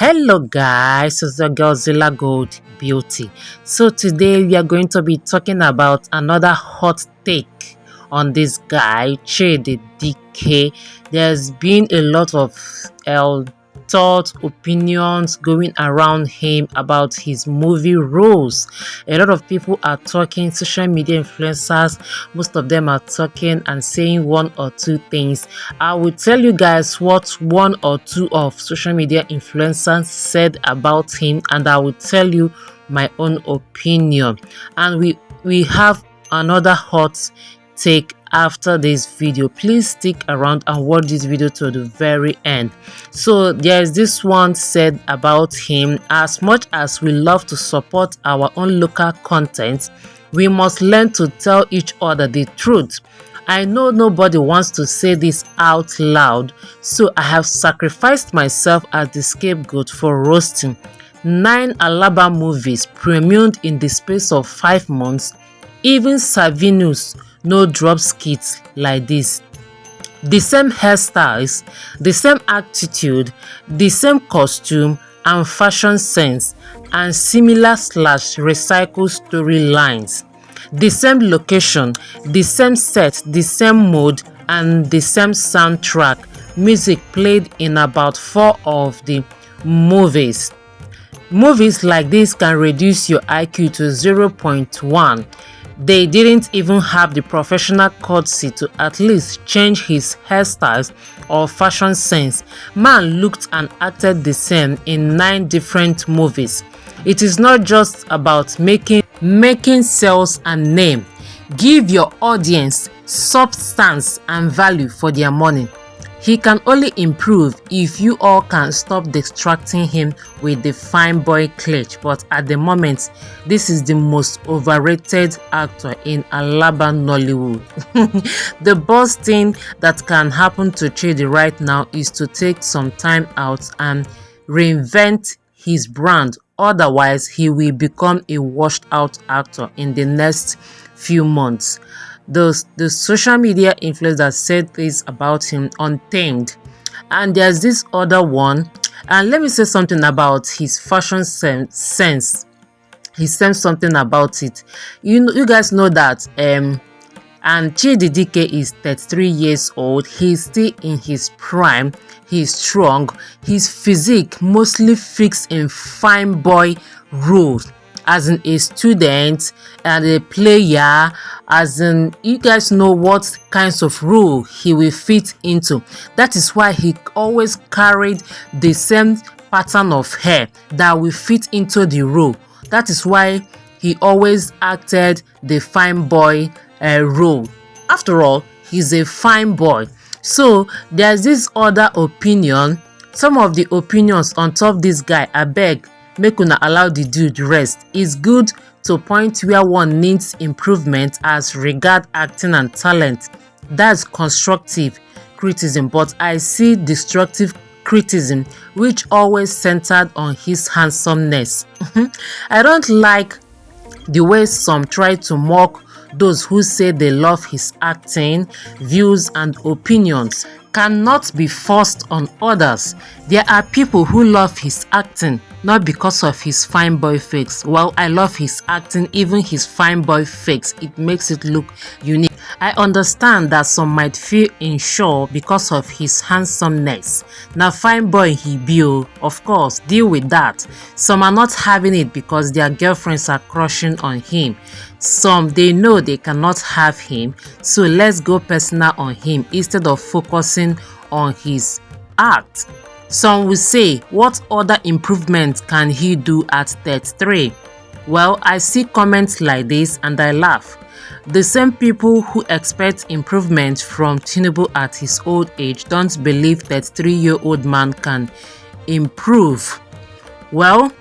Hello guys, it's your girl Zilla Gold Beauty. So today we are going to be talking about another hot take on this guy Chidi Dike. There's been a lot of thoughts, opinions going around him about his movie roles. A lot of people are talking, social media influencers, most of them are talking and saying one or two things. I will tell you guys what one or two of social media influencers said about him, and I will tell you my own opinion. And we have another hot take after this video. Please stick around and watch this video to the very end. So there's this one said about him: as much as we love to support our own local content, we must learn to tell each other the truth. I know nobody wants to say this out loud, so I have sacrificed myself as the scapegoat for roasting 9 Alaba movies premiered in the space of 5 months. Even Savinus no drop skits like this. The same hairstyles, the same attitude, the same costume and fashion sense, and similar / recycled storylines. The same location, the same set, the same mood, and the same soundtrack. Music played in about 4 of the movies. Movies like this can reduce your IQ to 0.1. They didn't even have the professional courtesy to at least change his hairstyles or fashion sense. Man looked and acted the same in 9 different movies. It is not just about making sales and name. Give your audience substance and value for their money. He can only improve if you all can stop distracting him with the fine boy clutch. But at the moment, this is the most overrated actor in Alaba Nollywood. The best thing that can happen to Chidi right now is to take some time out and reinvent his brand. Otherwise, he will become a washed out actor in the next few months. The social media influencer said this about him untamed. And there's this other one, and let me say something about his fashion sense. He said something about it. You guys know that and Chidi Dike is 33 years old. He's still in his prime. He's strong. His physique mostly fixed in fine boy roles, as in a student and a player, as in you guys know what kinds of role he will fit into. That is why he always carried the same pattern of hair that will fit into the role. That is why he always acted the fine boy role. After all, he's a fine boy. So there's this other opinion. Some of the opinions on top of this guy, I beg, make una allow the dude rest. It's good to point where one needs improvement as regard acting and talent. That's constructive criticism, but I see destructive criticism which always centered on his handsomeness. I don't like the way some try to mock those who say they love his acting, views and opinions cannot be forced on others. There are people who love his acting not because of his fine boy fakes. Well, I love his acting, even his fine boy fakes. It makes it look unique. I understand that some might feel unsure because of his handsomeness. Now, fine boy he be, of course, deal with that. Some are not having it because their girlfriends are crushing on him. Some, they know they cannot have him, so let's go personal on him instead of focusing on his act. Some will say, what other improvements can he do at 33? Well, I see comments like this and I laugh. The same people who expect improvement from Tinubu at his old age don't believe that 33-year-old man can improve. Well,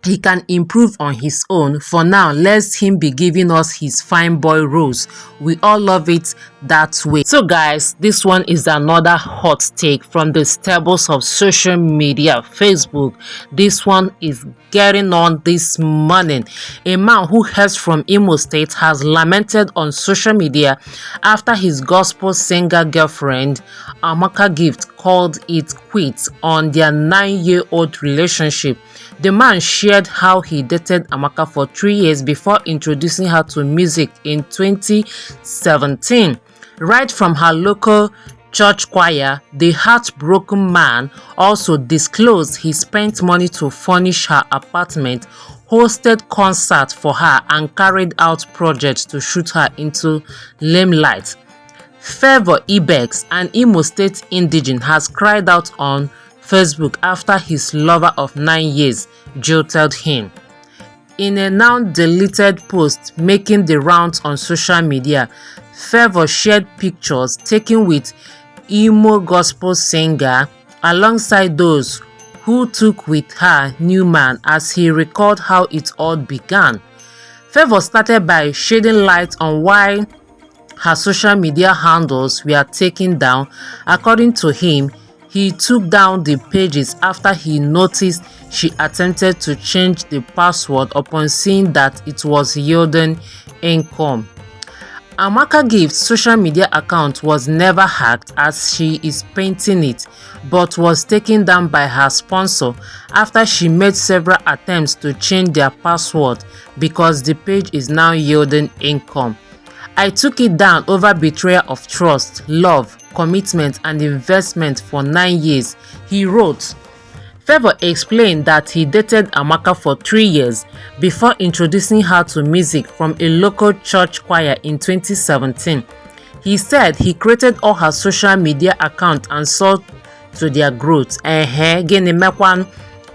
he can improve on his own. For now, let him be giving us his fine boy roles. We all love it that way. So guys, this one is another hot take from the stables of social media, Facebook. This one is getting on this morning. A man who hails from Imo State has lamented on social media after his gospel singer girlfriend Amaka Gift called it quits on their 9-year-old relationship. The man shared how he dated Amaka for 3 years before introducing her to music in 2017. Right from her local church choir, the heartbroken man also disclosed he spent money to furnish her apartment, hosted concerts for her, and carried out projects to shoot her into limelight. Favour Ibex, an Imo State indigene, has cried out on Facebook after his lover of 9 years jilted him. In a now deleted post making the rounds on social media, Favour shared pictures taken with Imo gospel singer alongside those who took with her new man as he recalled how it all began. Favour started by shedding light on why her social media handles were taken down. According to him, he took down the pages after he noticed she attempted to change the password upon seeing that it was yielding income. Amaka Gift's social media account was never hacked as she is painting it, but was taken down by her sponsor after she made several attempts to change their password because the page is now yielding income. I took it down over betrayal of trust, love, commitment and investment for 9 years, he wrote. Favour explained that he dated Amaka for 3 years before introducing her to music from a local church choir in 2017. He said he created all her social media accounts and saw to their growth.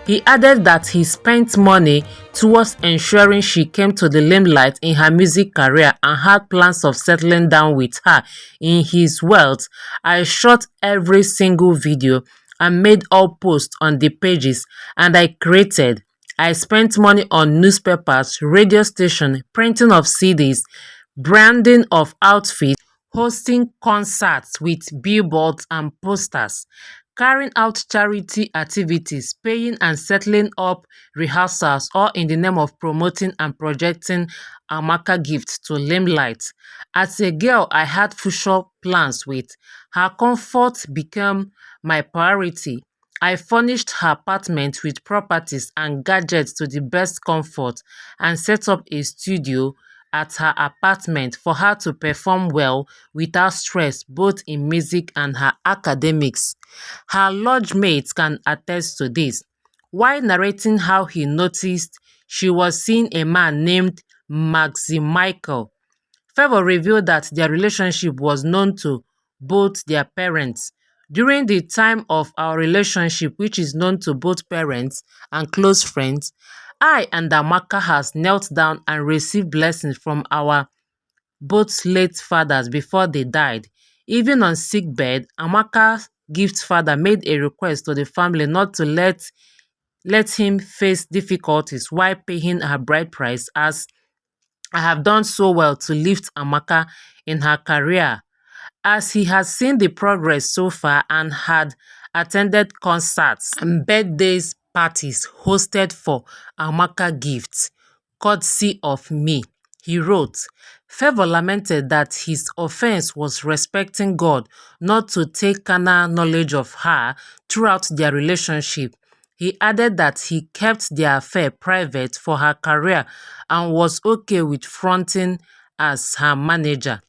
He added that he spent money towards ensuring she came to the limelight in her music career and had plans of settling down with her. In his words, I shot every single video and made all posts on the pages and I spent money on newspapers, radio station, printing of CDs, branding of outfits, hosting concerts with billboards and posters, carrying out charity activities, paying and settling up rehearsals, all in the name of promoting and projecting Amaka Gift to limelight. As a girl I had future plans with, her comfort became my priority. I furnished her apartment with properties and gadgets to the best comfort and set up a studio at her apartment for her to perform well without stress both in music and her academics. Her lodge mates can attest to this. While narrating how he noticed she was seeing a man named Maxi Michael, Favour revealed that their relationship was known to both their parents. During the time of our relationship, which is known to both parents and close friends, I and Amaka has knelt down and received blessings from our both late fathers before they died. Even on sickbed, Amaka's gift father made a request to the family not to let him face difficulties while paying her bride price, as I have done so well to lift Amaka in her career, as he has seen the progress so far and had attended concerts and birthdays parties hosted for Amaka Gifts, courtesy of me. He wrote, Favour lamented that his offense was respecting God, not to take carnal knowledge of her throughout their relationship. He added that he kept their affair private for her career and was okay with fronting as her manager.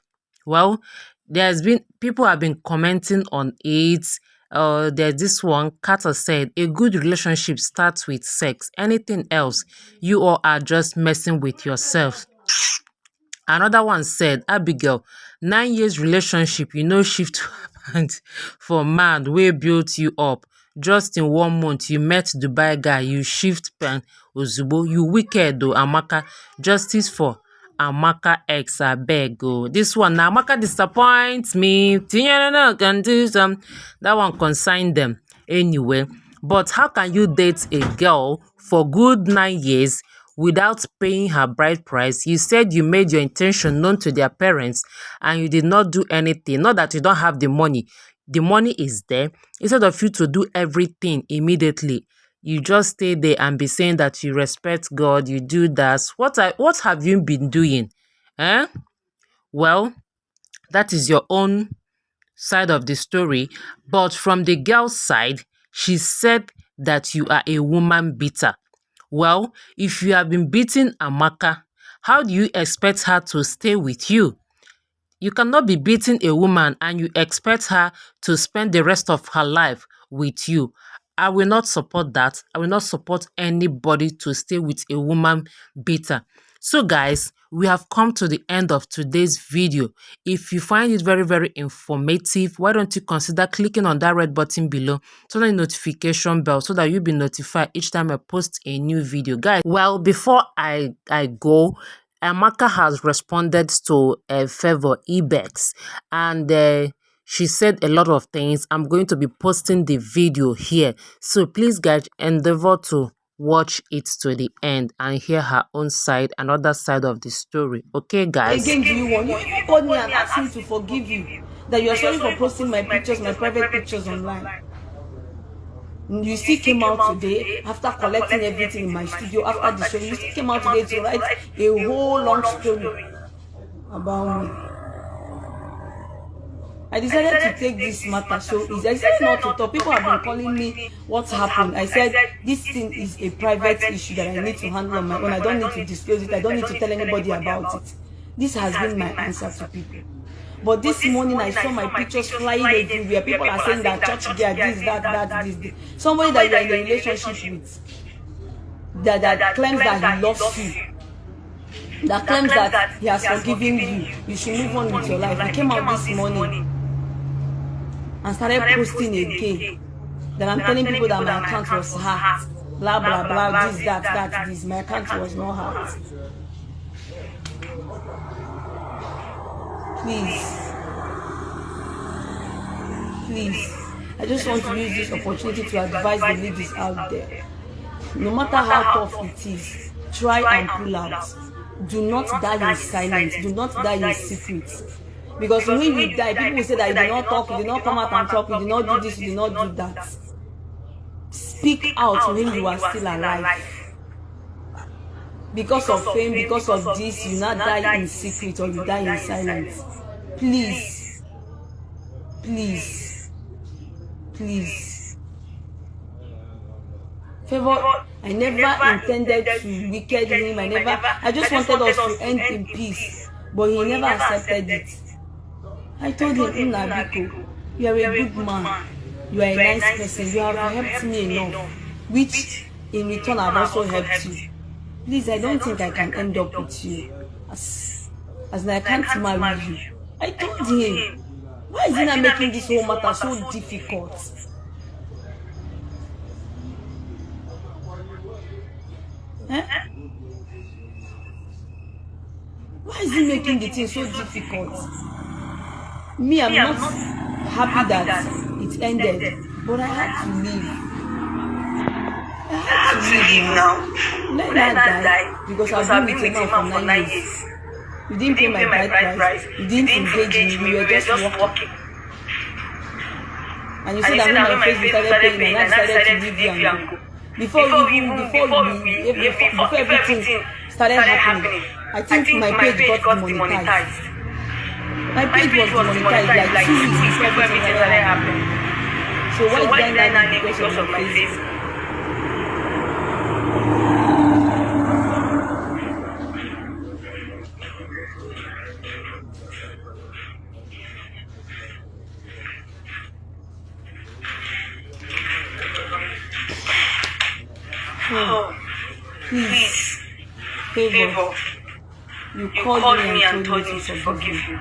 Well, there's been people have been commenting on it. There's this one, Carter said, a good relationship starts with sex. Anything else, you all are just messing with yourself. Another one said, Abigail, 9 years relationship, you know, shift happened for man wey built you up. Just in 1 month, you met Dubai guy, you shift pan ozugbo. You wicked though, Amaka. Justice for Amaka ex abeg o. This one na Amaka disappoints me. Tinyere can do some. That one consign them anyway. But how can you date a girl for good 9 years without paying her bride price? You said you made your intention known to their parents and you did not do anything. Not that you don't have the money. The money is there. Instead of you to do everything immediately, you just stay there and be saying that you respect God, you do that. What have you been doing? Eh? Well, that is your own side of the story, but from the girl's side, she said that you are a woman beater. Well, if you have been beating Amaka, how do you expect her to stay with you? You cannot be beating a woman and you expect her to spend the rest of her life with you. I will not support that. I will not support anybody to stay with a woman beater. So guys, we have come to the end of today's video. If you find it very, very informative, why don't you consider clicking on that red button below, turn on the notification bell so that you'll be notified each time I post a new video. Guys, well, before I go, Amaka has responded to Favor Ibex, and she said a lot of things. I'm going to be posting the video here, so please guys, endeavor to watch it to the end and hear her own side, another side of the story. Okay guys? Again, do you want? You called me and asked me to forgive you, that you are sorry for posting my pictures, my private pictures online. You still came out today after collecting everything in my studio after the show. You still came out today to write a whole long story about me. I decided to take this matter so easy. I said not to talk. People have been calling me what's happened. I said this thing is a private issue that I need to handle on my own. I don't need to disclose it. I don't need to tell anybody about it. This has been my answer to people. But this morning I saw my pictures flying everywhere. People are saying that church girl, this, that, this. Somebody that you are in a relationship with, that claims that he loves you, that claims that he has forgiven you, you should move on with your life. I came out this morning and started posting again that I'm telling people that my account was hacked, blah blah blah, this, that, this. My account was not hacked. Please, I just want to use this opportunity to advise the ladies out there. No matter how tough it is, try and pull out. Do not die in silence. Do not die in secret. Because when you die, people will say that you did not talk, you did not come out and talk, you did not do this, you did not do that. Speak out when you are still alive. Because of fame, because of this, you not die in secret or you die in silence. Please. Favor, I never intended to wicked him. I just wanted us to end in peace. But he never accepted it. I told him, Biko, you are a good man. You are a nice person. You have helped me enough. Which in return I've also helped you. Please, I don't think I can end up with you. As I can't marry you. I told him, why is he not making this whole matter so difficult? Why is he making the thing so difficult? Me, I'm not happy that it ended, but I had to leave. Now. Let that die because I've been with him now for 9 years. You didn't pay my bride price. You didn't engage me. You were just walking. And you said that when my Facebook started paying, and I decided to leave you and go. Before everything started happening, I think my page got demonetized. My page was demonetized like 2 weeks before everything started happening. So why did I not because of my Facebook? Oh, please, Favor, you called me and told me to forgive you.